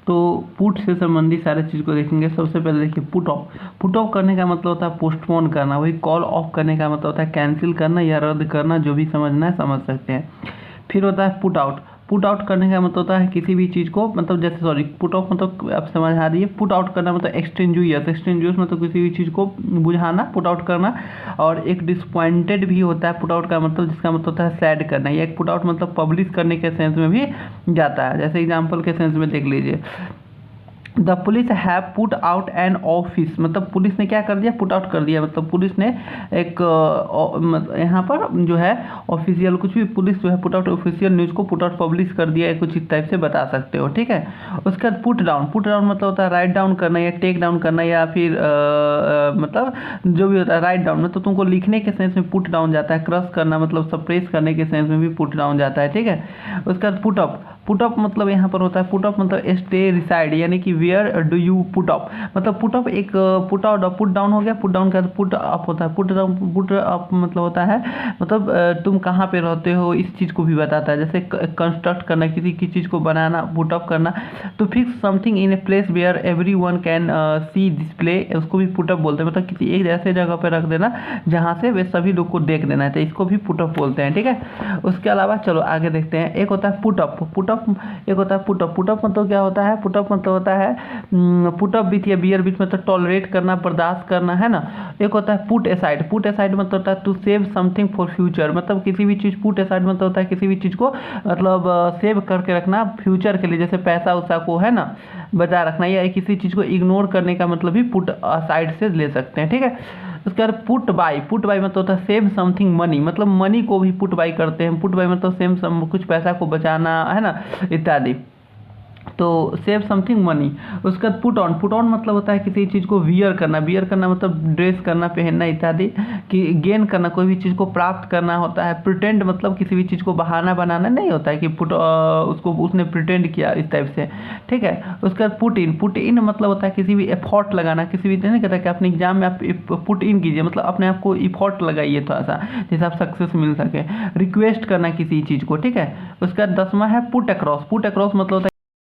तो पुट से संबंधित सारे चीज़ को देखेंगे। सबसे पहले देखिए पुट ऑफ। पुट ऑफ करने का मतलब होता है पोस्टपोन करना, वही कॉल ऑफ करने का मतलब होता है कैंसिल करना या रद्द करना, जो भी समझना है समझ सकते हैं। फिर होता है पुट आउट। पुट आउट करने का मतलब होता है किसी भी चीज़ को, मतलब जैसे सॉरी पुट ऑफ मतलब आप समझ आ रही है। पुट आउट करना मतलब एक्सटेंजुअस। एक्सटेंजुअस मतलब किसी भी चीज़ को बुझाना, पुट आउट करना। और एक डिसपॉइंटेड भी होता है पुट आउट का मतलब, जिसका मतलब होता है सैड करना। या एक पुट आउट मतलब पब्लिश करने के सेंस में भी जाता है। जैसे एग्जाम्पल के सेंस में देख लीजिए, the police have put out an office, मतलब पुलिस ने क्या कर दिया, पुट आउट कर दिया। मतलब पुलिस ने एक यहाँ पर जो है ऑफिशियल कुछ भी, पुलिस जो है पुट आउट ऑफिशियल न्यूज़ को पुट आउट पब्लिश कर दिया है, कुछ इस टाइप से बता सकते हो, ठीक है। उसके बाद पुट डाउन। पुट डाउन मतलब होता है राइट डाउन करना या टेक डाउन करना, या फिर मतलब जो भी होता है राइट डाउन मतलब तुमको लिखने के सेंस में पुट डाउन जाता है। क्रश करना मतलब सप्रेस करने के सेंस में भी पुट डाउन जाता है, ठीक है। उसके बाद पुट अप। पुट अप मतलब यहाँ पर होता है पुट अप मतलब स्टे रिसाइड, यानी कि where do you put up. मतलब पुट अप एक पुट आउट पुट डाउन हो गया, पुट डाउन का पुट अप होता है। पुट डाउन पुट अप मतलब होता है मतलब तुम कहाँ पे रहते हो, इस चीज़ को भी बताता है। जैसे कंस्ट्रक्ट करना, किसी की चीज़ को बनाना, पुट अप करना। तो fix something in a place where everyone can see display, उसको भी पुट अप बोलते हैं। मतलब किसी एक ऐसे जगह पर रख देना जहाँ से वे सभी लोग को देख देना है, तो इसको भी पुट अप बोलते हैं, ठीक है। उसके अलावा चलो आगे देखते हैं। एक होता है पुट अप। पुट अप एक होता है पुट अप। पुट अप मतलब क्या होता है, पुट अप मतलब होता है पुट अप विथ या बियर विथ मतलब टॉलरेट करना, बर्दाश्त करना, है ना। एक होता है पुट एसाइड। पुट एसाइड मतलब होता है to save something for future, मतलब किसी भी चीज़, पुट एसाइड मतलब होता है किसी भी चीज़ को मतलब सेव करके रखना फ्यूचर के लिए, जैसे पैसा उसा को, है ना, बचा रखना। या किसी चीज़ को इग्नोर करने का मतलब भी पुट साइड से ले सकते हैं, ठीक है। उसके बाद पुट बाई। पुट बाई मतलब होता है सेव समथिंग मनी, मतलब मनी को भी पुट बाई करते हैं। पुट बाई मतलब सेम कुछ पैसा को बचाना, है ना, इत्यादि। तो सेव समथिंग मनी। उसके बाद पुट ऑन। पुट ऑन मतलब होता है किसी चीज़ को वियर करना। वियर करना मतलब ड्रेस करना, पहनना इत्यादि। कि गेन करना, कोई भी चीज़ को प्राप्त करना होता है। प्रिटेंड मतलब किसी भी चीज़ को बहाना बनाना नहीं होता है कि उसको उसने प्रिटेंड किया, इस टाइप से, ठीक है। उसके बाद पुट इन। पुट इन मतलब होता है किसी भी एफर्ट लगाना, किसी भी नहीं कहता कि अपने एग्जाम में आप पुट इन कीजिए, मतलब अपने आप को इफर्ट लगाइए थोड़ा सा, जिससे आप सक्सेस मिल सके। रिक्वेस्ट करना किसी चीज़ को, ठीक है। उसके बाद 10वां है पुट अक्रॉस। पुट अक्रॉस मतलब होता है